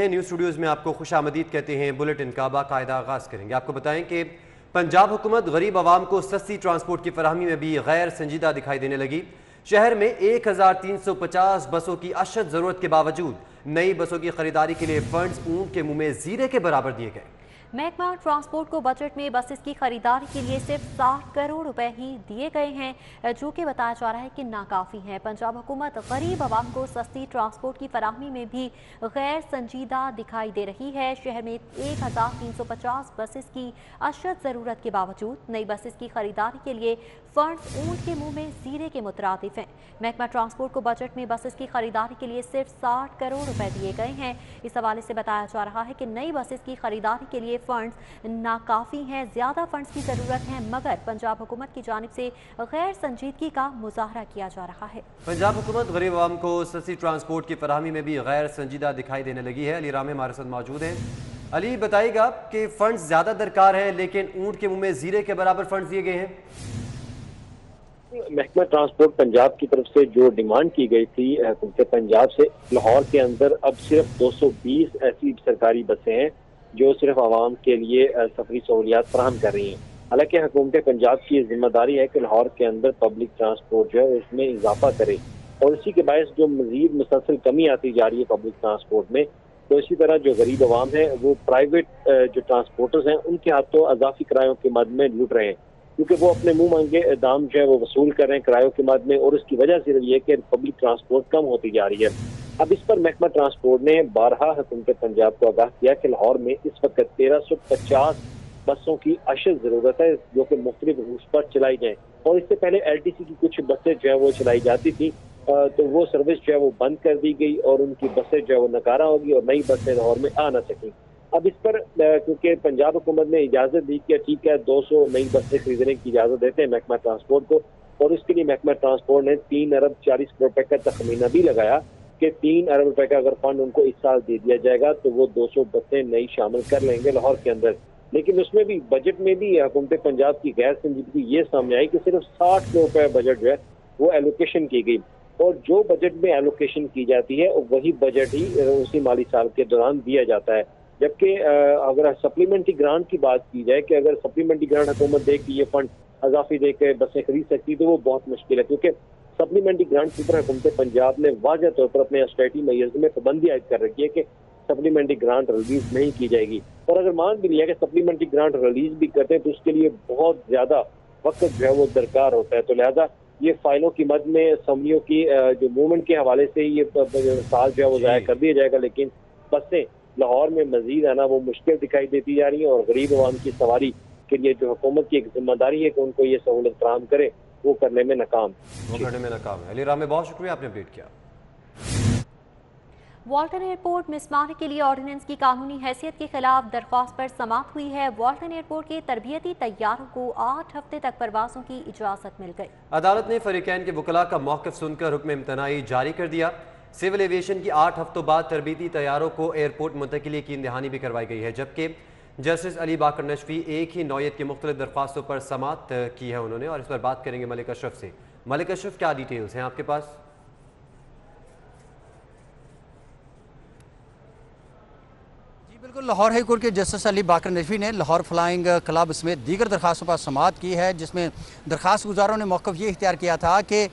News studios میں آپ کو خوش آمدید کہتے ہیں۔ بلیٹن کا باقاعدہ آغاز کریں گے۔ آپ کو بتائیں کہ پنجاب حکومت غریب عوام کو سستی ٹرانسپورٹ کی فراہمی میں بھی غیر سنجیدہ دکھائی دینے لگی۔ شہر میں 1350 بسوں کی اشد ضرورت کے باوجود نئی بسوں کی خریداری کے لیے فنڈز اونٹ کے منہ میں زیرے کے برابر دیے گئے۔ محکمہ ٹرانسپورٹ کو بجٹ میں بسز کی خریداری کے لیے صرف 60 کروڑ روپے ہی دیے گئے ہیں، جو کہ بتایا جا رہا ہے کہ ناکافی ہے۔ پنجاب حکومت غریب عوام کو سستی ٹرانسپورٹ کی فراہمی میں بھی غیر سنجیدہ دکھائی دے رہی ہے۔ شہر میں 1350 بسز کی اشد ضرورت کے باوجود نئی بسز کی خریداری کے لیے فنڈز اونٹ کے منہ میں زیرے کے مترادف ہیں۔ محکمہ ٹرانسپورٹ کو بجٹ میں بسز کی خریداری کے لیے صرف 60 کروڑ روپے دیے گئے ہیں۔ اس حوالے سے بتایا جا رہا ہے کہ نئی بسز کی خریداری کے لیے فنڈز ناکافی ہیں، زیادہ فنڈز کی ضرورت ہے، مگر پنجاب حکومت کی جانب سے غیر سنجیدگی کا مظاہرہ کیا جا رہا ہے۔ پنجاب حکومت غریب عوام کو سستی ٹرانسپورٹ کی فراہمی میں بھی غیر سنجیدہ دکھائی دینے لگی ہے۔ علی رام ہمارے ساتھ موجود ہیں۔ علی، بتائیے گا کہ فنڈز زیادہ درکار ہے لیکن اونٹ کے منہ میں زیرے کے برابر فنڈز دیے گئے ہیں۔ محکمہ ٹرانسپورٹ پنجاب کی طرف سے جو ڈیمانڈ کی گئی تھی حکومت پنجاب سے، لاہور کے اندر اب صرف 220 ایسی سرکاری بسیں ہیں جو صرف عوام کے لیے سفری سہولیات فراہم کر رہی ہیں۔ حالانکہ حکومت پنجاب کی ذمہ داری ہے کہ لاہور کے اندر پبلک ٹرانسپورٹ جو ہے اس میں اضافہ کرے، اور اسی کے باعث جو مزید مسلسل کمی آتی جا رہی ہے پبلک ٹرانسپورٹ میں، تو اسی طرح جو غریب عوام ہے وہ پرائیویٹ جو ٹرانسپورٹرز ہیں ان کے ہاتھوں اضافی کرایوں کے مد میں لوٹ رہے ہیں، کیونکہ وہ اپنے منہ مانگے دام جو ہے وہ وصول کر رہے ہیں کرایوں کے مد میں، اور اس کی وجہ سے یہ کہ پبلک ٹرانسپورٹ کم ہوتی جا رہی ہے۔ اب اس پر محکمہ ٹرانسپورٹ نے بارہا حکومت پنجاب کو آگاہ کیا کہ لاہور میں اس وقت 1350 بسوں کی اشد ضرورت ہے جو کہ مختلف روٹس پر چلائی جائیں، اور اس سے پہلے ایل ٹی سی کی کچھ بسیں جو ہے وہ چلائی جاتی تھی، تو وہ سروس جو ہے وہ بند کر دی گئی اور ان کی بسیں جو ہے وہ نکارہ ہوگی اور نئی بسیں لاہور میں آ نہ سکیں۔ اب اس پر کیونکہ پنجاب حکومت نے اجازت دی کہ ٹھیک ہے 200 نئی بسیں خریدنے کی اجازت دیتے ہیں محکمہ ٹرانسپورٹ کو، اور اس کے لیے محکمہ ٹرانسپورٹ نے 3 ارب 40 کروڑ روپے کا تخمینہ بھی لگایا کہ 3 ارب روپے کا اگر فنڈ ان کو اس سال دے دیا جائے گا تو وہ 200 بسیں نئی شامل کر لیں گے لاہور کے اندر۔ لیکن اس میں بھی بجٹ میں بھی حکومت پنجاب کی غیر سنجیدگی یہ سامنے آئی کہ صرف 60 کروڑ روپے بجٹ جو ہے وہ ایلوکیشن کی گئی، اور جو بجٹ میں ایلوکیشن کی جاتی ہے وہی بجٹ ہی اسی مالی سال کے دوران دیا جاتا ہے، جبکہ اگر سپلیمنٹری گرانٹ کی بات کی جائے کہ اگر سپلیمنٹری گرانٹ حکومت دے کہ یہ فنڈ اضافی دے کے بسیں خرید سکتی تو وہ بہت مشکل ہے، کیونکہ سپلیمنٹری گرانٹ کے اوپر حکومت پنجاب نے واضح طور پر اپنے اسٹیٹی میئرز میں پابندی عائد کر رکھی ہے کہ سپلیمنٹری گرانٹ ریلیز نہیں کی جائے گی، اور اگر مان بھی لیا کہ سپلیمنٹری گرانٹ ریلیز بھی کرتے ہیں تو اس کے لیے بہت زیادہ وقت جو ہے وہ درکار ہوتا ہے، تو لہذا یہ فائلوں کی مد میں اسمبلیوں کی جو موومنٹ کے حوالے سے یہ سال جو ہے وہ ضائع کر دیا جائے گا، لیکن بسیں لاہور میں مزید ہے نا وہ مشکل دکھائی دیتی جا رہی ہیں، اور غریب عوام کی سواری کے لیے جو حکومت کی ایک ذمہ داری ہے کہ ان کو یہ سہولت فراہم کرے وہ کرنے میں ناکام ہے۔ علی رام، بہت شکریہ، آپ نے اپڈیٹ کیا۔ والٹن ایئرپورٹ مسمار کے لیے آرڈیننس کی قانونی حیثیت کے خلاف درخواست پر سماعت ہوئی ہے۔ والٹن ایئرپورٹ کے تربیتی طیاروں کو 8 ہفتے تک پروازوں کی اجازت مل گئی۔ عدالت نے فریقین کے وکلاء کا موقف سن کر حکم امتناعی جاری کر دیا۔ سول ایویشن کی 8 ہفتوں بعد تربیتی طیاروں کو ایئرپورٹ منتقلی کی دہانی بھی کروائی گئی ہے، جبکہ جسٹس علی باقر نشفی ایک ہی نوعیت کی مختلف درخواستوں پر سماعت کی ہے انہوں نے، اور اس پر بات کریں گے ملک اشرف سے۔ ملک اشرف، کیا ڈیٹیلز ہیں آپ کے پاس؟ بالکل، لاہور ہائی کورٹ کے جسٹس علی باقر نشفی نے لاہور فلائنگ کلب سمیت دیگر درخواستوں پر سماعت کی ہے، جس میں درخواست گزاروں نے موقف یہ اختیار کیا تھا کہ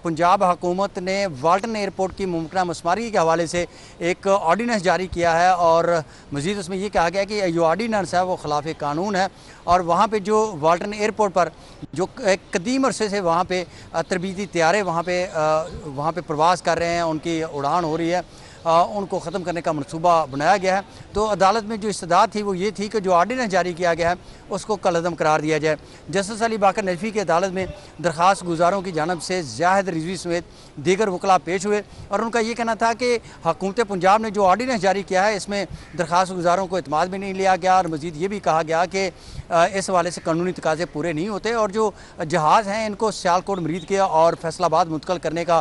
پنجاب حکومت نے والٹن ایئرپورٹ کی ممکنہ مسماری کے حوالے سے ایک آرڈیننس جاری کیا ہے، اور مزید اس میں یہ کہا گیا کہ جو آرڈیننس ہے وہ خلاف قانون ہے، اور وہاں پہ جو والٹن ایئرپورٹ پر جو ایک قدیم عرصے سے وہاں پہ تربیتی طیارے وہاں پہ پرواز کر رہے ہیں، ان کی اڑان ہو رہی ہے، ان کو ختم کرنے کا منصوبہ بنایا گیا ہے۔ تو عدالت میں جو استدعا تھی وہ یہ تھی کہ جو آرڈیننس جاری کیا گیا ہے اس کو کالعدم قرار دیا جائے۔ جسٹس علی باقر نشفی کی عدالت میں درخواست گزاروں کی جانب سے زاہد رضوی سمیت دیگر وکلاء پیش ہوئے، اور ان کا یہ کہنا تھا کہ حکومت پنجاب نے جو آرڈیننس جاری کیا ہے اس میں درخواست گزاروں کو اعتماد بھی نہیں لیا گیا، اور مزید یہ بھی کہا گیا کہ اس حوالے سے قانونی تقاضے پورے نہیں ہوتے، اور جو جہاز ہیں ان کو سیالکوٹ مرید کے اور فیصل آباد منتقل کرنے کا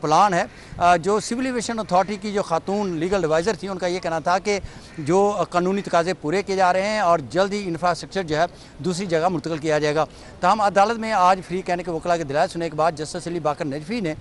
پلان ہے۔ جو سول ایویشن اتھارٹی کی की जो खातून लीगल एडवाइज़र थी, उनका ये कहना था कि जो कानूनी तकाज़े पूरे किए जा रहे हैं और जल्द ही इंफ्रास्ट्रक्चर जो है दूसरी जगह मुंतकिल किया जाएगा। ताहम अदालत में आज फ्री कहने के वकला के दलाइल सुनने के बाद जस्टिस अली बाकर नजफी ने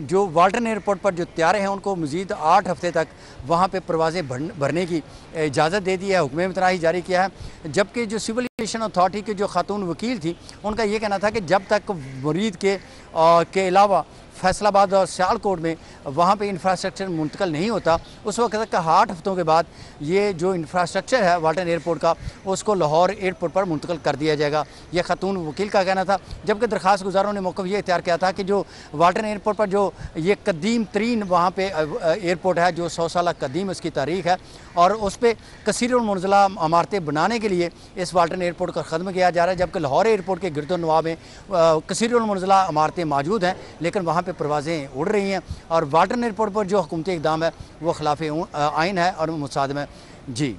जो वाल्टन एयरपोर्ट पर जो तैयारे हैं उनको मज़ीद 8 हफ्ते तक वहाँ पर परवाज़ें भरने की इजाज़त दे दी है, हुक्म इतराही जारी किया है। जबकि जो सिविल एविएशन अथॉरिटी के जो खातून वकील थी, उनका ये कहना था कि जब तक मुरीद के अलावा फैसलाबाद और सियालकोट में वहाँ पे इंफ्रास्ट्रक्चर मुंतकिल नहीं होता, उस वक्त तक 8 हफ्तों के बाद ये जो इंफ्रास्ट्रक्चर है वाल्टन एयरपोर्ट का, उसको लाहौर एयरपोर्ट पर मुंतकिल कर दिया जाएगा। यह खातून वकील का कहना था। जबकि दरख्वास्त गुजारों ने मौक़िफ़ ये इख्तियार किया था कि जो वाल्टन एयरपोर्ट पर जो ये कदीम तरीन वहाँ पे एयरपोर्ट है, जो 100 साल कदीम इसकी तारीख़ है, और उस पर कसीरुल मंज़िला इमारतें बनाने के लिए इस वाल्टन एयरपोर्ट का ख़त्म किया जा रहा है। जबकि लाहौर एयरपोर्ट के गिरदोनवा में कसीरुल मंज़िला इमारतें मौजूद हैं, लेकिन वहाँ पे परवाज़ें उड़ रही हैं और वाल्टन एयरपोर्ट पर जो हुकूमती इक़दाम है वो खिलाफ आइन है और मुसादम है। जी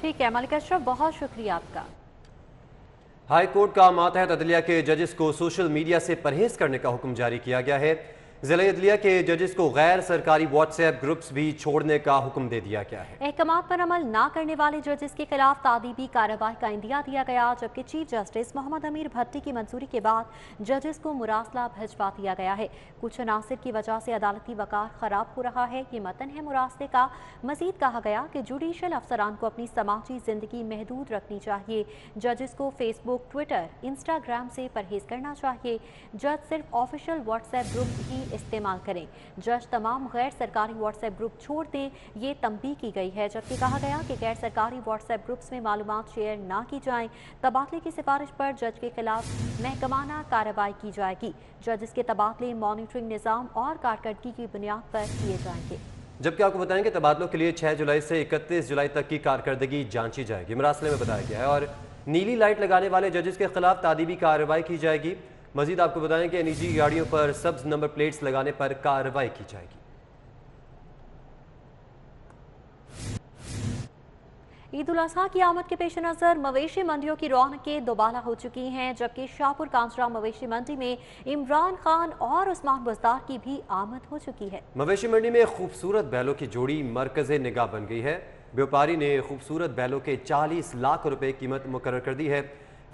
ठीक है मलिक अशरफ, बहुत शुक्रिया आपका। हाई कोर्ट का मातहत अदलिया के जजेस को सोशल मीडिया से परहेज करने का हुक्म जारी किया गया है। ज़िला अदलिया के जजेस को गैर सरकारी व्हाट्सएप ग्रुप्स भी छोड़ने का हुक्म दे दिया गया है। अहकामात पर अमल न करने वाले जजेस के खिलाफ तादीबी कार्रवाई का इंदिया दिया गया, जबकि चीफ जस्टिस मोहम्मद अमीर भट्टी की मंजूरी के बाद जजेस को मुरासला भिजवा दिया गया है। कुछ अनासिर की वजह से अदालती वक़ार खराब हो रहा है, ये मतन है मुरासले का। मजीद कहा गया कि जुडिशल अफसरान को अपनी समाजी जिंदगी महदूद रखनी चाहिए। जजेस को फेसबुक, ट्विटर, इंस्टाग्राम से परहेज करना चाहिए। जज सिर्फ ऑफिशियल व्हाट्सएप ग्रुप ही इस्तेमाल करें। जज तमाम गैर सरकारी व्हाट्सएप ग्रुप छोड़ दें, ये तंबीह की गई है। जबकि कहा गया कि गैर सरकारी व्हाट्सएप ग्रुप्स में मालूमात शेयर ना की जाएं। तबादले की सिफारिश पर जज के खिलाफ महकमाना कार्रवाई की जाएगी। जजेस के तबादले मॉनिटरिंग निज़ाम और कारकर्दगी की बुनियाद पर किए जाएंगे। जबकि आपको बताएंगे तबादलों के लिए 6 जुलाई से 31 जुलाई तक की कारकर्दगी जांची जाएगी, मरासले में बताया गया है। और नीली लाइट लगाने वाले जजेस के खिलाफ तादीबी कार्रवाई की जाएगी। मजीद आपको बताएं कि निजी गाड़ियों पर सब्ज नंबर प्लेट्स लगाने पर कार्रवाई की जाएगी। ईद उल अजहा की आमद के पेश नज़र मवेशी मंडियों की रौनकें दोबारा हो चुकी हैं, जबकि शाहपुर कांजरा मवेशी मंडी में इमरान खान और उस्मान बुज़दार की भी आमद हो चुकी है। मवेशी मंडी में खूबसूरत बैलों की जोड़ी मरकज़े निगाह बन गई है। व्यापारी ने खूबसूरत बैलों के 40 लाख रुपए कीमत मुकर्रर कर दी है।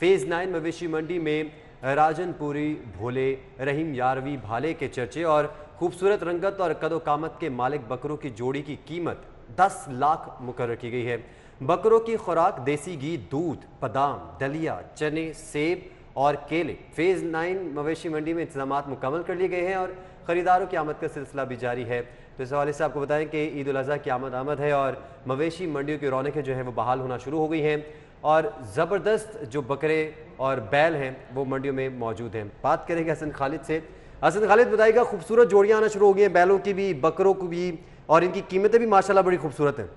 फेज़ 9 मवेशी मंडी में राजनपुरी भोले, रहीम यारवी भाले के चर्चे और खूबसूरत रंगत और कदो कामत के मालिक बकरों की जोड़ी की कीमत 10 लाख मुकर्रर की गई है। बकरों की खुराक देसी घी, दूध, बादाम, दलिया, चने, सेब और केले। फेज़ 9 मवेशी मंडी में इंतजामात मुकम्मल कर लिए गए हैं और ख़रीदारों की आमद का सिलसिला भी जारी है। तो इस हवाले से आपको बताएं कि ईद उल अज़हा की आमद है और मवेशी मंडियों की रौनकें जो है वो बहाल होना शुरू हो गई हैं और ज़बरदस्त जो बकरे और बैल हैं वो मंडियों में मौजूद हैं। बात करेंगे हसन खालिद से। हसन खालिद बताइएगा, खूबसूरत जोड़ियाँ आना शुरू हो गई हैं, बैलों की भी, बकरों की भी, और इनकी कीमतें भी माशाल्लाह बड़ी खूबसूरत हैं।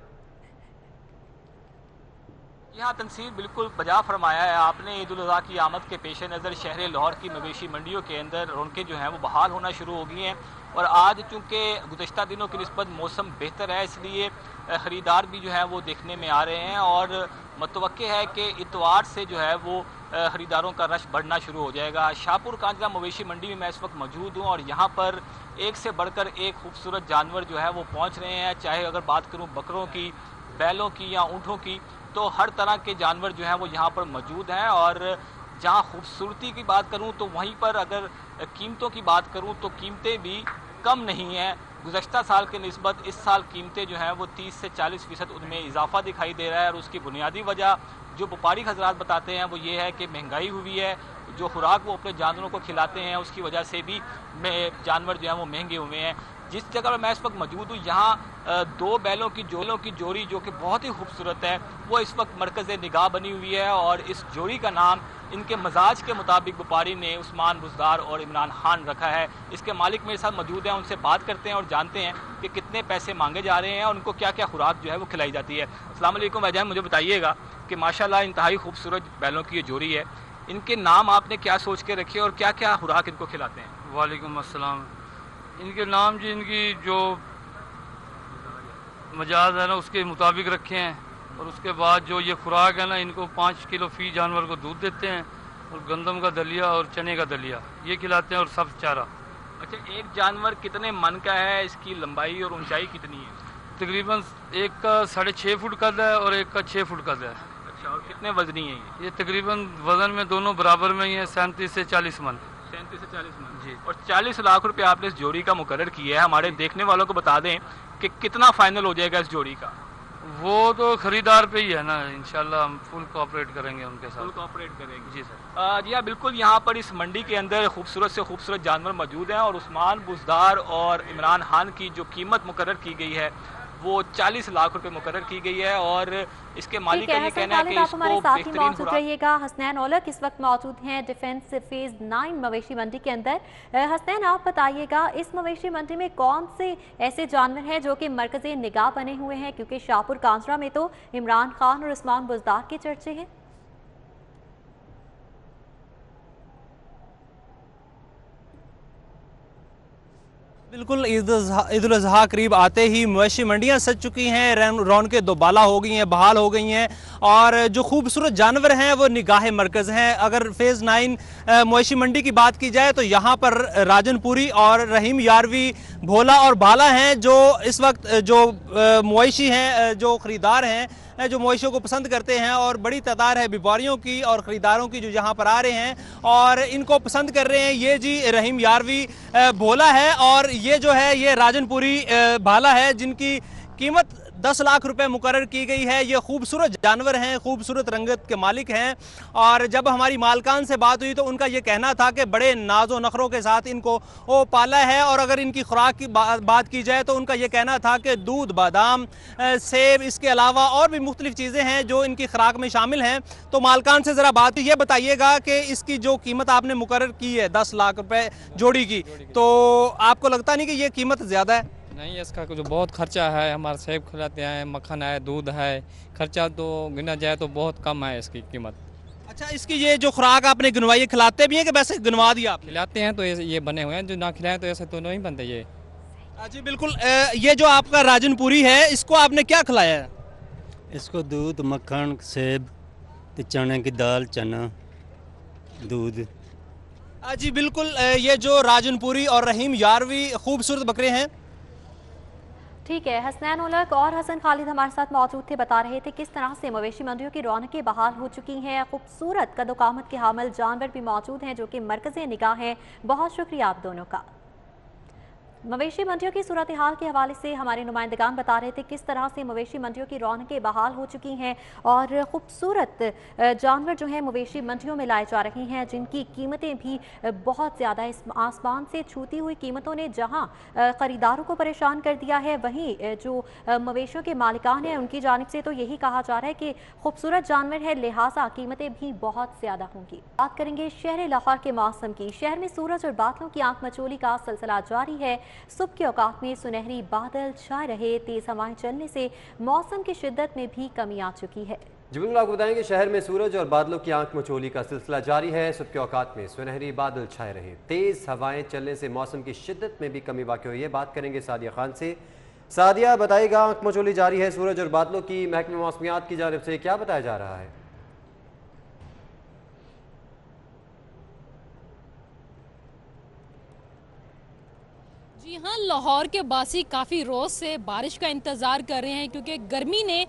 यहाँ तनसीर बिल्कुल बजा फरमाया है आपने। ईद उल अज़हा की आमद के पेश नज़र शहर लाहौर की मवेशी मंडियों के अंदर रौनकें जो हैं वो बहाल होना शुरू हो गई हैं और आज चूँकि गुज़श्ता दिनों की निस्बत मौसम बेहतर है, इसलिए ख़रीदार भी जो है वो देखने में आ रहे हैं और मतवक्के है कि इतवार से जो है वो ख़रीदारों का रश बढ़ना शुरू हो जाएगा। शाहपुर कांजरा मवेशी मंडी में मैं इस वक्त मौजूद हूँ और यहाँ पर एक से बढ़कर एक खूबसूरत जानवर जो है वो पहुँच रहे हैं। चाहे अगर बात करूँ बकरों की, बैलों की या ऊँटों की, तो हर तरह के जानवर जो हैं वो यहाँ पर मौजूद हैं। और जहाँ खूबसूरती की बात करूँ तो वहीं पर अगर कीमतों की बात करूँ तो कीमतें भी कम नहीं हैं। गुज़श्ता साल के निस्बत इस साल कीमतें जो हैं वो 30 से 40% उनमें इजाफा दिखाई दे रहा है और उसकी बुनियादी वजह जो व्यापारी हजरात बताते हैं वो ये है कि महंगाई हुई है। जो खुराक वो अपने जानवरों को खिलाते हैं उसकी वजह से भी जानवर जो हैं वो महंगे हुए हैं। जिस जगह पर मैं इस वक्त मौजूद हूँ यहाँ 2 बैलों की जोड़ी जो कि बहुत ही खूबसूरत है वो इस वक्त मरकज़ निगाह बनी हुई है और इस जोड़ी का नाम इनके मजाज के मुताबिक व्यापारी ने उस्मान बुज़दार और इमरान खान रखा है। इसके मालिक मेरे साथ मौजूद हैं, उनसे बात करते हैं और जानते हैं कि कितने पैसे मांगे जा रहे हैं और उनको क्या क्या खुराक जो है वो खिलाई जाती है। अस्सलाम वालेकुम भाईजान, मुझे बताइएगा कि माशाल्लाह इंतहाई खूबसूरत बैलों की ये जोड़ी है, इनके नाम आपने क्या सोच के रखे और क्या क्या खुराक इनको खिलाते हैं? वालेकुम अस्सलाम। इनके नाम जी इनकी जो मजाज है ना उसके मुताबिक रखे हैं और उसके बाद जो ये खुराक है ना इनको 5 किलो फी जानवर को दूध देते हैं और गंदम का दलिया और चने का दलिया ये खिलाते हैं और सब्ज चारा। अच्छा, एक जानवर कितने मन का है, इसकी लंबाई और ऊंचाई कितनी है? तकरीबन एक का 6.5 फुट कद है और एक का 6 फुट कद है। अच्छा, और कितने वजनी है ये तकरीबन वजन में दोनों बराबर में ही है, 37 से 40 मन। 37 से 40 मन जी। और 40 लाख रुपए आपने इस जोड़ी का मुकर्रर किया है। हमारे देखने वालों को बता दें कि कितना फाइनल हो जाएगा इस जोड़ी का? वो तो खरीदार पे ही है ना, इंशाल्लाह हम फुल कोऑपरेट करेंगे उनके साथ। फुल कोऑपरेट करेंगे। जी सर। जी हाँ, बिल्कुल। यहाँ पर इस मंडी के अंदर खूबसूरत से खूबसूरत जानवर मौजूद हैं और उस्मान बुज़दार और इमरान खान की जो कीमत मुकर्रर की गई है वो 40 लाख रुपए मुकर्रर की गई है और इसके मालिक का ये कहना है कि आप हमारे इसको साथ ही बेहतरीन मौजूद रहिएगा। हसनैन औलख इस वक्त मौजूद हैं डिफेंस फेज 9 मवेशी मंडी के अंदर। हसनैन, आप बताइएगा इस मवेशी मंडी में कौन से ऐसे जानवर हैं जो कि मरकज़े निगाह बने हुए हैं, क्योंकि शाहपुर कांजरा में तो इमरान खान और उस्मान बुज़दार के चर्चे हैं। बिल्कुल, ईद उल अज़हा करीब आते ही मवेशी मंडियाँ सज चुकी हैं, रौनकें दोबाला हो गई हैं, बहाल हो गई हैं और जो खूबसूरत जानवर हैं वो निगाह मरकज़ हैं। अगर फेज़ 9 मवेशी मंडी की बात की जाए तो यहाँ पर राजनपुरी और रहीम यारवी, भोला और बाला हैं जो इस वक्त जो मवेशी हैं, जो ख़रीदार हैं, जो मवेशियों को पसंद करते हैं और बड़ी तादाद है व्यापारियों की और ख़रीदारों की जो यहाँ पर आ रहे हैं और इनको पसंद कर रहे हैं। ये जी रहीम यारवी भोला है और ये जो है ये राजनपुरी भाला है जिनकी कीमत 10 लाख रुपए मुकर्रर की गई है। ये खूबसूरत जानवर हैं, खूबसूरत रंगत के मालिक हैं और जब हमारी मालकान से बात हुई तो उनका ये कहना था कि बड़े नाजो नखरों के साथ इनको वो पाला है और अगर इनकी खुराक की बात की जाए तो उनका ये कहना था कि दूध, बादाम, सेब, इसके अलावा और भी मुख्तलिफ चीज़ें हैं जो इनकी खुराक में शामिल हैं। तो मालकान से ज़रा बात ये बताइएगा कि इसकी जो कीमत आपने मुकर्रर की है 10 लाख रुपये जोड़ी की, तो आपको लगता नहीं कि ये कीमत ज़्यादा है? नहीं, इसका जो बहुत खर्चा है, हमारे सेब खिलाते हैं, मक्खन है, दूध है, खर्चा तो गिना जाए तो बहुत कम है इसकी कीमत। अच्छा, इसकी ये जो खुराक आपने गिनवाई है, खिलाते भी हैं कि वैसे गिनवा दिया आप? खिलाते हैं तो ये बने हुए हैं, जो ना खिलाएं तो ऐसे तो नहीं बनते ये। जी बिल्कुल। ये जो आपका राजनपुरी है इसको आपने क्या खिलाया है? इसको दूध, मक्खन, सेब, चने की दाल, चना, दूध। जी बिल्कुल। ये जो राजनपुरी और रहीम यारवी खूबसूरत बकरे हैं। ठीक है, हसनैन औलख और हसन खालिद हमारे साथ मौजूद थे, बता रहे थे किस तरह से मवेशी मंडियों की रौनकें बहाल हो चुकी हैं। खूबसूरत कदोकामत के हामिल जानवर भी मौजूद हैं जो कि मरकज़े निगाह हैं। बहुत शुक्रिया आप दोनों का। मवेशी मंडियों की सूरत हाल के हवाले से हमारे नुमाइंदगान बता रहे थे किस तरह से मवेशी मंडियों की रौनकें बहाल हो चुकी हैं और ख़ूबसूरत जानवर जो हैं मवेशी मंडियों में लाए जा रहे हैं जिनकी कीमतें भी बहुत ज़्यादा इस आसमान से छूती हुई कीमतों ने जहां ख़रीदारों को परेशान कर दिया है, वहीं जो मवेशियों के मालिकान हैं उनकी जानिब से तो यही कहा जा रहा है कि खूबसूरत जानवर है, लिहाजा कीमतें भी बहुत ज़्यादा होंगी। बात करेंगे शहर लाहौर के मौसम की। शहर में सूरज और बादलों की आंख मचोली का सिलसिला जारी है। सुबह के औकात में सुनहरी बादल छाए रहे, तेज हवाएं चलने से मौसम की शिद्दत में भी कमी आ चुकी है। जी बिल्कुल, आपको बताएं कि शहर में सूरज और बादलों की आंख मचोली का सिलसिला जारी है। सुबह के औकात में सुनहरी बादल छाए रहे, तेज हवाएं चलने से मौसम की शिद्दत में भी कमी वाक़ हुई है। बात करेंगे सादिया खान से। सादिया, बताइएगा, आंख मचोली जारी है सूरज और बादलों की, महकमे मौसमियात की जानिब से क्या बताया जा रहा है? जी हाँ, लाहौर के बासी काफ़ी रोज़ से बारिश का इंतज़ार कर रहे हैं क्योंकि गर्मी ने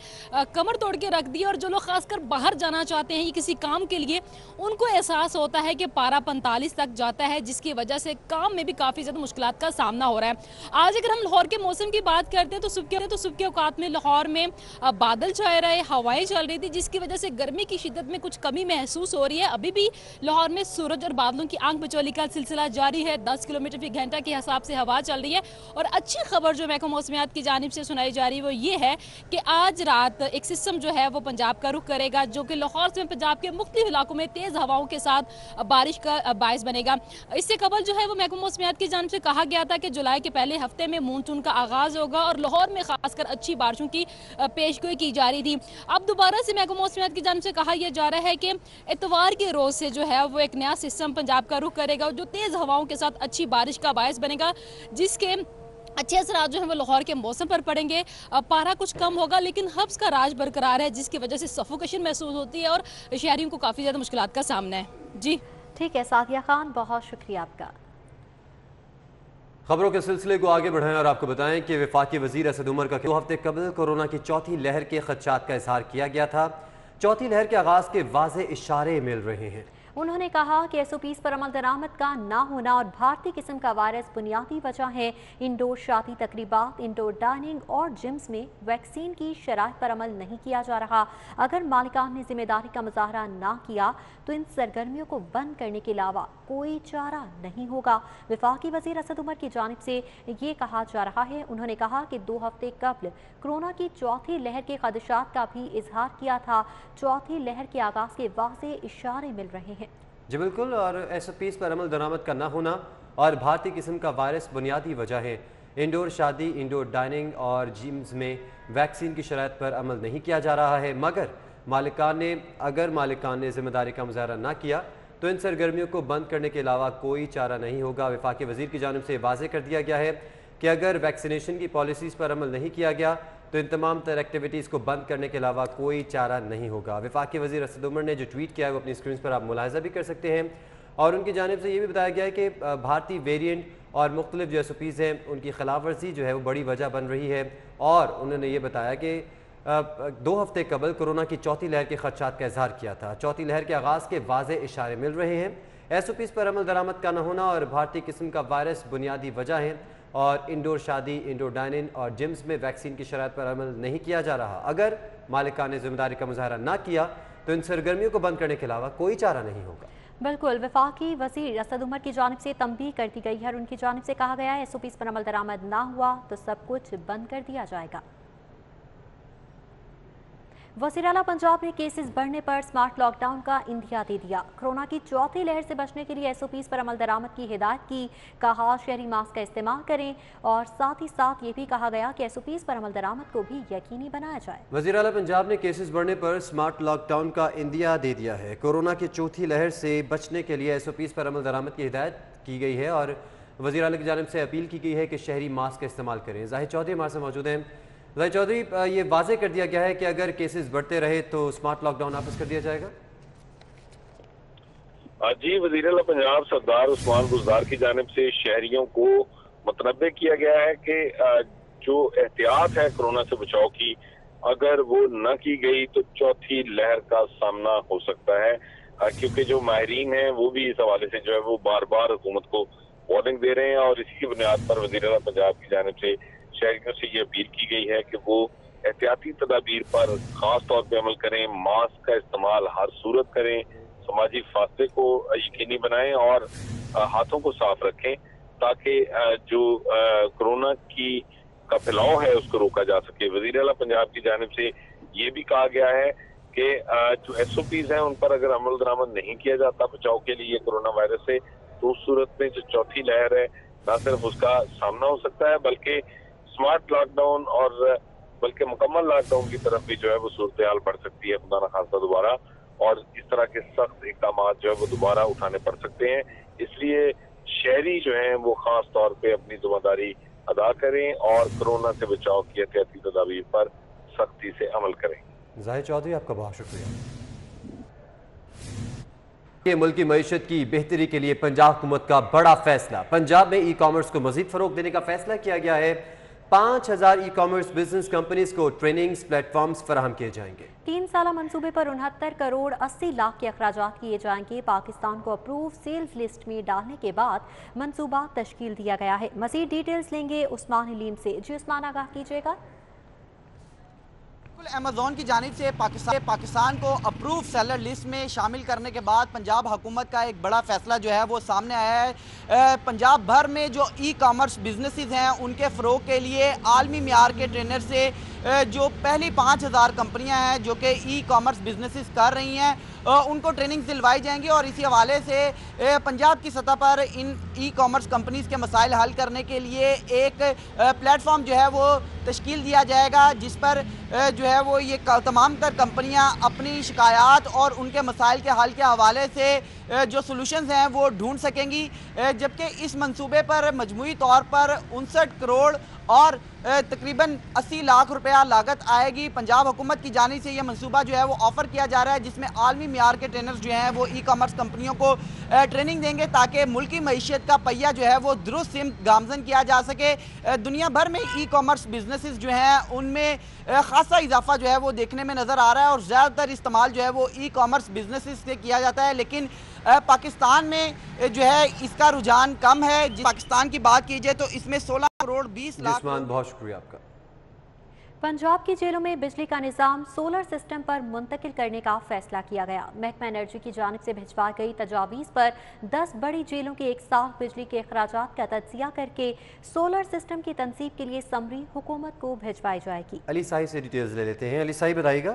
कमर तोड़ के रख दी और जो लोग खासकर बाहर जाना चाहते हैं किसी काम के लिए, उनको एहसास होता है कि पारा 45 तक जाता है, जिसकी वजह से काम में भी काफ़ी ज़्यादा मुश्किलात का सामना हो रहा है। आज अगर हम लाहौर के मौसम की बात करते हैं तो सुबह के औकात में लाहौर में बादल छाए रहे, हवाएँ चल रही थी, जिसकी वजह से गर्मी की शिद्दत में कुछ कमी महसूस हो रही है। अभी भी लाहौर में सूरज और बादलों की आंख मचोली का सिलसिला जारी है। 10 किलोमीटर फी घंटा के हिसाब से हवा चल रही है और अच्छी खबर जो महकमा मौसमियात की जानिब से सुनाई जा रही है वो ये है कि आज रात एक सिस्टम जो है वो पंजाब का रुख करेगा, जो कि लाहौर से पंजाब के मुख्तलिफ इलाकों में तेज़ हवाओं के साथ बारिश का बायस बनेगा। इससे कबल जो है वो महकमा मौसमियात की जानिब से कहा गया था कि जुलाई के पहले हफ्ते में मानसून का आगाज़ होगा और लाहौर में खासकर अच्छी बारिशों की पेशगोई की जा रही थी। अब दोबारा से महकमा मौसमियात की जानिब से कहा यह जा रहा है कि इतवार के रोज़ से जो है वो एक नया सिस्टम पंजाब का रुख करेगा जो तेज़ हवाओं के साथ अच्छी बारिश का बायस बनेगा, जिसके अच्छे असरात जो है वो लाहौर के मौसम पर पड़ेंगे। पारा कुछ कम होगा लेकिन हब्स का राज बरकरार है, जिसकी वजह से सफोकेशन महसूस होती है और शहरियों को काफ़ी ज़्यादा मुश्किलात का सामना है। जी ठीक है सादिया खान, बहुत शुक्रिया आपका। खबरों के सिलसिले को आगे बढ़ाएं और आपको बताएं कि वफाकी वजीर असद उमर का 2 हफ्ते कबल कोरोना की चौथी लहर के खदशात का इजहार किया गया था। चौथी लहर के आगाज के वाज़े इशारे मिल रहे हैं। उन्होंने कहा कि SOPs पर अमल दरामद का ना होना और भारतीय किस्म का वायरस बुनियादी वजह है। इंडोर शादी तकरीबात, इंडोर डाइनिंग और जिम्स में वैक्सीन की शराइत पर अमल नहीं किया जा रहा। अगर मालिकान ने जिम्मेदारी का मुजाहरा ना किया तो इन सरगर्मियों को बंद करने के अलावा कोई चारा नहीं होगा। वफाकी वजीर असद उमर की जानिब से ये कहा जा रहा है। उन्होंने कहा कि 2 हफ्ते कबल कोरोना की चौथी लहर के खदशात का भी इजहार किया था। चौथी लहर के आगाज के वाज़े इशारे मिल रहे हैं। जी बिल्कुल, और SOPs पर अमल दरामद का ना होना और भारतीय किस्म का वायरस बुनियादी वजह है। इंडोर शादी, इंडोर डाइनिंग और जिम्स में वैक्सीन की शराइत पर अमल नहीं किया जा रहा है, मगर अगर मालिकान ने जिम्मेदारी का मुजाहरा ना किया तो इन सरगर्मियों को बंद करने के अलावा कोई चारा नहीं होगा। वफाकी वजीर की जानिब से वाज़ेह कर दिया गया है कि अगर वैक्सीनेशन की पॉलिसीज़ पर अमल नहीं किया गया तो इन तमाम तर एक्टिविटीज़ को बंद करने के अलावा कोई चारा नहीं होगा। वफाकी वजीर असद उमर ने जो ट्वीट किया है वो अपनी स्क्रीन पर आप मुलाहिजा भी कर सकते हैं, और उनकी जानिब से ये भी बताया गया है कि भारतीय वेरिएंट और मुख्तलिफ जो SOPs हैं उनकी खिलाफ वर्जी जो है वो बड़ी वजह बन रही है। और उन्होंने ये बताया कि 2 हफ्ते कबल कोरोना की चौथी लहर के खदशात का इजहार किया था। चौथी लहर के आगाज़ के वाज़े इशारे मिल रहे हैं। SOPs पर अमल दरामद का न होना और भारतीय किस्म का वायरस बुनियादी वजह है, और इंडोर शादी, इंडोर डाइनिंग और जिम्स में वैक्सीन की शराइत पर अमल नहीं किया जा रहा। अगर मालिकान ने जिम्मेदारी का मुजाहरा ना किया तो इन सरगर्मियों को बंद करने के अलावा कोई चारा नहीं होगा। बिल्कुल, वफाकी वजीर असद उमर की जानिब से तंबीह कर दी गई है और उनकी जानिब से कहा गया है SOPs पर अमल दरामद ना हुआ तो सब कुछ बंद कर दिया जाएगा। वज़ीर आला पंजाब ने केसेस बढ़ने पर स्मार्ट लॉकडाउन का इंदिया दे दिया। कोरोना की चौथी लहर से बचने के लिए SOPs पर अमल दरामद की हिदायत की। कहा शहरी मास्क का इस्तेमाल करें, और साथ ही साथ ये भी कहा गया कि SOPs पर अमल दरामद को भी यकीनी बनाया जाए। वज़ीर आला पंजाब ने केसेस बढ़ने पर स्मार्ट लॉकडाउन का इंदिया दे दिया है। कोरोना की चौथी लहर से बचने के लिए SOPs पर अमल दरामद की हिदायत की गई है, और वज़ीर आला की जानिब से अपील की गई है कि शहरी मास्क का इस्तेमाल करें। ज़ाहिर चौधरी हमारे से मौजूद हैं। ज़ाहिर चौधरी, ये वाज़ेह कर दिया गया है कि अगर केसेस बढ़ते रहे तो स्मार्ट लॉकडाउन वापस कर दिया जाएगा। जी, वज़ीर आला पंजाब सरदार उस्मान बुज़दार की जानिब से शहरियों को मुतनब्बे किया गया है कि जो एहतियात है कोरोना से बचाव की, अगर वो न की गई तो चौथी लहर का सामना हो सकता है, क्योंकि जो माहिरीन हैं वो भी इस हवाले से जो है वो बार बार हुकूमत को वार्निंग दे रहे हैं। और इसी की बुनियाद पर वज़ीर आला पंजाब की जानिब से शहरियों से ये अपील की गई है कि वो एहतियाती तदाबीर पर खास तौर पर अमल करें, मास्क का इस्तेमाल हर सूरत करें, समाजी फासले को यकीनी बनाएं और हाथों को साफ रखें, ताकि जो कोरोना का फैलाव है उसको रोका जा सके। वज़ीर आला पंजाब की जानिब से ये भी कहा गया है कि जो SOPs हैं उन पर अगर अमल दरामद नहीं किया जाता बचाव के लिए कोरोना वायरस से, तो उस सूरत में जो चौथी लहर है न सिर्फ उसका सामना हो सकता है बल्कि स्मार्ट लॉकडाउन और बल्कि मुकम्मल लॉकडाउन की तरफ भी जो है वो सूरत हाल बढ़ सकती है खुदा न खास्ता दोबारा, और इस तरह के सख्त इक़दाम जो है वो दोबारा उठाने पड़ सकते हैं। इसलिए शहरी जो हैं वो खास तौर पे अपनी जिम्मेदारी अदा करें और कोरोना से बचाव की एहतियाती तदाबीर पर सख्ती से अमल करें। ज़ाहिर चौधरी, आपका बहुत शुक्रिया। मुल्क की मईशत की बेहतरी के लिए पंजाब हुकूमत का बड़ा फैसला। पंजाब में ई-कॉमर्स को मजीद फरोग देने का फैसला किया गया है। 5000 ई-कॉमर्स बिजनेस कंपनीज को ट्रेनिंग्स प्लेटफॉर्म्स फराहम किए जाएंगे। 3 साला मंसूबे पर 69 करोड़ 80 लाख के अखराजात किए जाएंगे। पाकिस्तान को अप्रूव सेल्स लिस्ट में डालने के बाद मंसूबा तश्कील दिया गया है। मज़ीद डिटेल्स लेंगे उस्मान हलीम से। जी उस्मान, आगाह कीजिएगा। अमेज़ॉन की जानिब से पाकिस्तान को अप्रूव सेलर लिस्ट में शामिल करने के बाद पंजाब हुकूमत का एक बड़ा फैसला जो है वो सामने आया है। पंजाब भर में जो ई-कॉमर्स बिजनेसेस हैं उनके फ़रोग के लिए आलमी मियार के ट्रेनर से जो पहली 5000 कंपनियां हैं जो कि ई-कॉमर्स बिजनेसेस कर रही हैं उनको ट्रेनिंग दिलवाई जाएंगी, और इसी हवाले से पंजाब की सतह पर इन ई-कॉमर्स कंपनीज़ के मसाइल हल करने के लिए एक प्लेटफॉर्म जो है वो تشکیل دیا جائے گا، جس پر جو ہے وہ یہ تمام تر کمپنیاں اپنی شکایات اور ان کے مسائل کے حل کے حوالے سے جو سلوشنز ہیں وہ ڈھونڈ سکیں گی، جبکہ اس منصوبے پر مجموعی طور پر 59 کروڑ اور تقریباً 80 لاکھ روپیہ لاگت آئے گی۔ پنجاب حکومت کی جانب سے یہ منصوبہ جو ہے وہ آفر کیا جا رہا ہے، جس میں عالمی معیار کے ٹرینرز جو ہیں وہ ای کامرس کمپنیوں کو ٹریننگ دیں گے تاکہ ملکی معیشت کا پہیہ جو ہے وہ درست سمت گامزن کیا جا سکے۔ دنیا بھر میں ای کامرس بزنسز جو ہیں ان میں خاصا اضافہ جو ہے وہ دیکھنے میں نظر آ رہا ہے، اور زیادہ تر استعمال جو ہے وہ ای کامرس بزنسز سے کیا جاتا ہے، لیکن پاکستان میں جو ہے اس کا رجحان کم ہے۔ پاکستان کی بات کی جائے تو اس میں 16 کروڑ 20 لاکھ۔ جسمان بہت شکریہ آپ کا۔ پنجاب کی جیلوں میں بجلی کا نظام سولر سسٹم پر منتقل کرنے کا فیصلہ کیا گیا۔ محکمہ انرجی کی جانب سے بھجوائی گئی تجاویز پر 10 بڑی جیلوں کے ایک سال بجلی کے اخراجات کا تجزیہ کر کے سولر سسٹم کی تنصیب کے لیے سمری حکومت کو بھجوائی جائے گی۔ علی صاحب سے ڈیٹیلز لے لیتے ہیں۔ علی صاحب بتائیے گا۔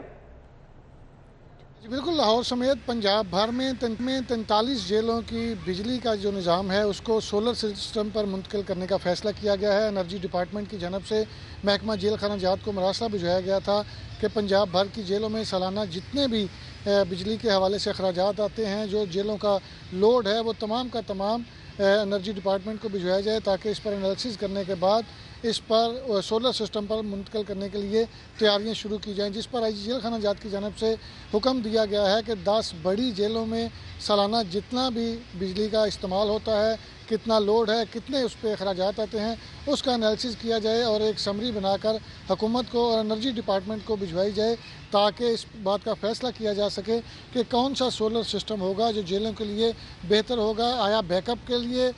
بالکل، لاہور سمیت پنجاب بھر میں 43 جیلوں کی بجلی کا جو نظام ہے اس کو سولر سسٹم پر منتقل کرنے کا فیصلہ کیا گیا ہے۔ انرجی ڈپارٹمنٹ کی جانب سے محکمہ جیل خانہ جات کو مراسلہ بھجوایا گیا تھا کہ پنجاب بھر کی جیلوں میں سالانہ جتنے بھی بجلی کے حوالے سے اخراجات آتے ہیں، جو جیلوں کا لوڈ ہے، وہ تمام کا تمام انرجی ڈپارٹمنٹ کو بھجوایا جائے تاکہ اس پر انالیسس کرنے کے بعد اس پر سولر سسٹم پر منتقل کرنے کے لیے تیاریاں شروع کی جائیں، جس پر آئی جی جیل خانہ جات کی جانب سے حکم دیا گیا ہے کہ 10 بڑی جیلوں میں سالانہ جتنا بھی بجلی کا استعمال ہوتا ہے، کتنا لوڈ ہے، کتنے اس پہ اخراجات آتے ہیں، اس کا انالیسس کیا جائے اور ایک سمری بنا کر حکومت کو اور انرجی ڈپارٹمنٹ کو بھجوائی جائے تاکہ اس بات کا فیصلہ کیا جا سکے کہ کون سا سولر سسٹم ہوگا جو جیلوں کے لیے بہتر ہوگا۔ آیا بیک اپ کے لیے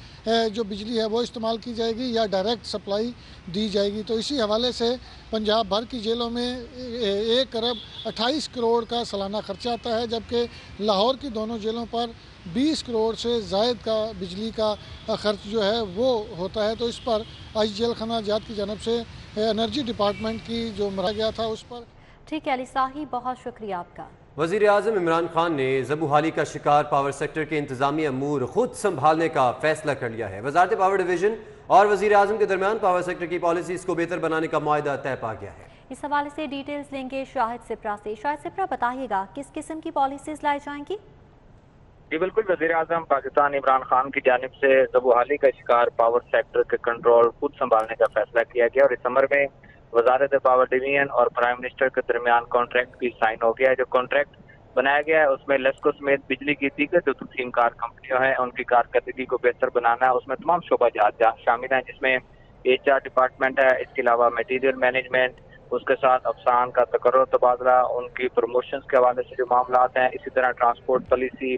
جو بجلی ہے وہ استعمال کی جائے گی یا ڈائریکٹ سپلائی دی جائے گی۔ تو اسی حوالے سے پنجاب بھر کی جیلوں میں 1 ارب 28 کروڑ کا سالانہ خرچہ آتا ہے، جبکہ لاہور کی دونوں جیلوں پر 20 کروڑ سے زائد کا بجلی کا خرچ جو ہے وہ ہوتا ہے۔ تو اس پر آئی جیل خانہ جات کی جانب سے انرجی ڈپارٹمنٹ کی جو مرا گیا تھا اس پر۔ ٹھیک ہے علی صاحب، بہت شکریہ آپ کا۔ وزیر اعظم عمران خان نے زبوحالی کا شکار پاور سیکٹر کے انتظامی امور خود سنبھالنے کا فیصلہ کر لیا ہے۔ وزارت پاور ڈویژن اور وزیر اعظم کے درمیان پاور سیکٹر کی پالیسیز کو بہتر بنانے کا معاہدہ طے پا گیا ہے۔ اس حوالے سے ڈیٹیلز لیں گے شاہد سپرا سے۔ شاہد سپرا، بتائیے گا کس قسم کی پالیسیز لائی جائیں گی؟ جی بالکل، وزیر اعظم پاکستان عمران خان کی جانب سے زبوحالی کا شکار پاور سیکٹر کے کنٹرول خود سنبھالنے کا فیصلہ کیا گیا، اور اس امر میں وزارت پاور ڈویژن اور پرائم منسٹر کے درمیان کانٹریکٹ بھی سائن ہو گیا ہے۔ جو کانٹریکٹ بنایا گیا ہے اس میں لیسکو سمیت بجلی کی دیگر جو تقسیم کار کمپنیوں ہیں ان کی کارکردگی کو بہتر بنانا ہے۔ اس میں تمام شعبہ جات شامل ہیں، جس میں HR ڈپارٹمنٹ ہے، اس کے علاوہ میٹیریل مینجمنٹ، اس کے ساتھ افسان کا تقرر تبادلہ، ان کی پروموشنز کے حوالے سے جو معاملات ہیں، اسی طرح ٹرانسپورٹ پالیسی،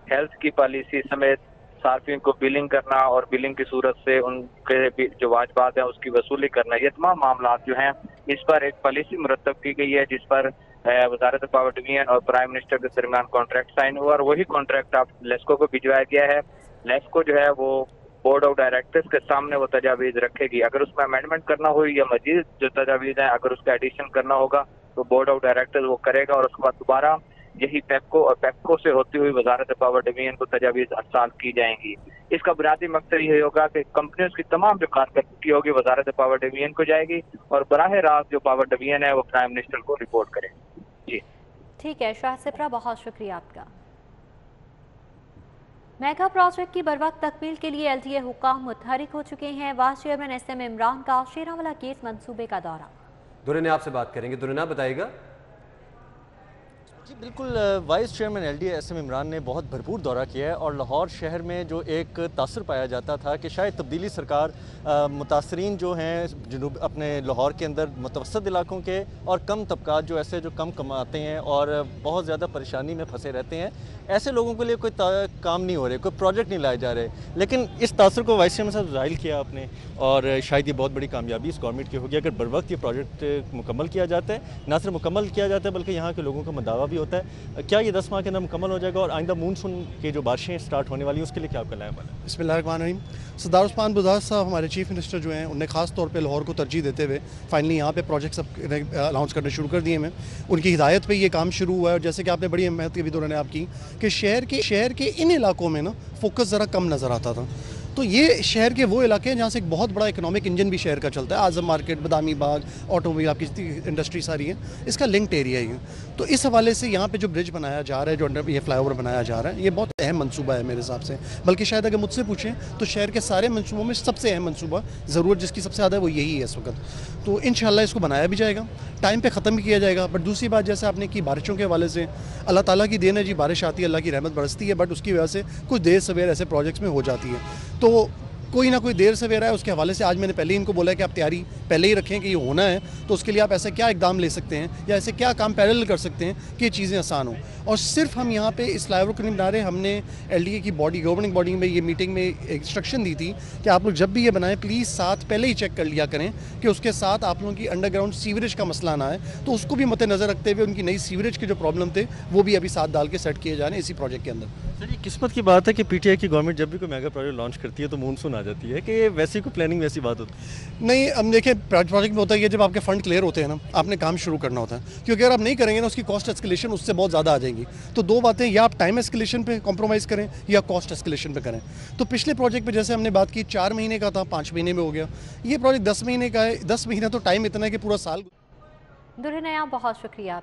ہیلتھ کی پالیسی سمیت صارفین کو بلنگ کرنا اور بلنگ کی صورت سے ان کے جو واجبات ہیں اس کی وصولی کرنا، یہ تمام معاملات جو ہیں اس پر ایک پالیسی مرتب کی گئی ہے، جس پر وزارت پاور ڈویژن اور پرائم منسٹر کے درمیان کانٹریکٹ سائن ہوا، اور وہی کانٹریکٹ اب لیسکو کو بھجوایا گیا ہے۔ لیسکو جو ہے وہ بورڈ آف ڈائریکٹرز کے سامنے وہ تجاویز رکھے گی، اگر اس میں امینڈمنٹ کرنا ہوئی یا مزید جو تجاویز ہیں اگر اس کا ایڈیشن کرنا ہوگا تو بورڈ آف ڈائریکٹرز وہ کرے گا، اور اس کے بعد دوبارہ یہی پیپکو اور پیپکو سے ہوتی ہوئی وزارت پاور ڈویژن کو تجاویز ارسال کی جائیں گی۔ اس کا بنیادی مقصد یہ ہوگا کہ کمپنیوں کی تمام جو کارکردگی ہوگی وزارت پاور ڈویژن کو جائے گی، اور براہ راست جو پاور ڈویژن ہے وہ پرائم منسٹر کو رپورٹ کرے گی۔ جی ٹھیک ہے شاہد سپرا، بہت شکریہ آپ کا۔ میگا پروجیکٹ کی بروقت تکمیل کے لیے LTA حکام متحرک ہو چکے ہیں۔ وائس چیئرمین SM عمران کا شیراں کیس منصوبے کا دورہ۔ دورے آپ سے بات کریں گے، دورے بتائیے گا۔ جی بالکل، vice chairman LTA SM Imran نے بہت بھرپور دورہ کیا ہے، اور لاہور شہر میں جو ایک تاثر پایا جاتا تھا کہ شاید تبدیلی سرکار متاثرین جو ہیں جنوب اپنے لاہور کے اندر متوسط علاقوں کے اور کم طبقات جو ایسے جو کم کماتے ہیں اور بہت زیادہ پریشانی میں پھنسے رہتے ہیں، ایسے لوگوں کے لیے کوئی کام نہیں ہو رہے، کوئی پروجیکٹ نہیں لائے جا رہے، لیکن اس تاثر کو وائس چیئرمین صاحب ظاہر کیا آپ نے، اور شاید یہ بہت بڑی کامیابی اس گورنمنٹ کی ہوگی اگر بروقت یہ پروجیکٹ مکمل کیا جاتا ہے، نہ صرف مکمل کیا جاتا ہے بلکہ یہاں کے لوگوں کا مداوع بھی ہوتا ہے۔ کیا یہ 10 ماہ کے اندر مکمل ہو جائے گا، اور آئندہ مونسون کے جو بارشیں سٹارٹ ہونے والی ہیں اس کے لیے کیا آپ کا لائحہ ہے؟ بسم اللہ الرحمن الرحیم۔ سردار عثمان بزدار صاحب ہمارے چیف منسٹر جو ہیں، انہوں نے خاص طور پہ لاہور کو ترجیح دیتے ہوئے فائنلی یہاں پہ پروجیکٹس اناؤنس کرنے شروع کر دیے ہیں۔ ان کی ہدایت پہ یہ کام شروع ہوا ہے، اور جیسے کہ آپ نے بڑی اہمیت کے بھی دوران آپ کی کہ شہر کے ان علاقوں میں نا فوکس ذرا کم نظر آتا تھا، तो ये शहर के वो इलाके हैं जहाँ से एक बहुत बड़ा इकोनॉमिक इंजन भी शहर का चलता है। आजम मार्केट, बदामी बाग, ऑटोमोबाइल, आपकी इंडस्ट्री सारी है, इसका लिंक्ड एरिया ही है। तो इस हवाले से यहाँ पे जो ब्रिज बनाया जा रहा है, जो अंडर ये फ्लाईओवर बनाया जा रहा है, ये बहुत अहम मंसूबा है मेरे हिसाब से। बल्कि शायद अगर मुझसे पूछें तो शहर के सारे मंसूबों में सबसे अहम मंसूबा ज़रूरत जिसकी सबसे ज़्यादा है वो यही है इस वक्त। तो इंशाल्लाह इसको बनाया भी जाएगा, टाइम पे ख़त्म भी किया जाएगा। बट दूसरी बात, जैसे आपने की बारिशों के हवाले से, अल्लाह ताला की देन है जी, बारिश आती है, अल्लाह की रहमत बरसती है, बट उसकी वजह से कुछ देर सवेर ऐसे प्रोजेक्ट्स में हो जाती है। तो कोई ना कोई देर सवेरा है, उसके हवाले से आज मैंने पहले ही इनको बोला है कि आप तैयारी पहले ही रखें कि ये होना है, तो उसके लिए आप ऐसे क्या इकदाम ले सकते हैं या ऐसे क्या काम पैरेलल कर सकते हैं कि ये चीज़ें आसान हो। और सिर्फ हम यहाँ पे इस फ्लाईओवर को नहीं बना रहे, हमने LDA की बॉडी, गवर्निंग बॉडी में ये मीटिंग में इंस्ट्रक्शन दी थी कि आप लोग जब भी ये बनाएं प्लीज़ साथ पहले ही चेक कर लिया करें कि उसके साथ आप लोगों की अंडरग्राउंड सीवरेज का मसला ना है। तो उसको भी मद्देनज़र रखते हुए उनकी नई सीवरेज के जो प्रॉब्लम थे वो भी अभी साथ डाल के सेट किए जा रहे हैं इसी प्रोजेक्ट के अंदर। सर, ये किस्मत की बात है कि PTI की गवर्नमेंट जब भी कोई मेगा प्रोजेक्ट लॉन्च करती है तो मानसून आ जाती है, कि वैसी कोई प्लानिंग वैसी बात होती है? नहीं, अब देखिए प्रोजेक्ट में होता है जब आपके फंड क्लियर होते हैं ना, आपने काम शुरू करना होता है, क्योंकि अगर आप नहीं करेंगे ना उसकी कॉस्ट एस्केलेशन उससे बहुत ज़्यादा आ जाएगी। तो दो बातें, या आप टाइम एस्केलेशन पे कॉम्प्रोमाइज़ करें या कॉस्ट एस्केलेशन पे करें। तो पिछले प्रोजेक्ट पे जैसे हमने बात की 4 महीने का था, 5 महीने में हो गया। ये प्रोजेक्ट 10 महीने का है। 10 महीना तो टाइम इतना है कि पूरा साल। दुल्हन, बहुत शुक्रिया।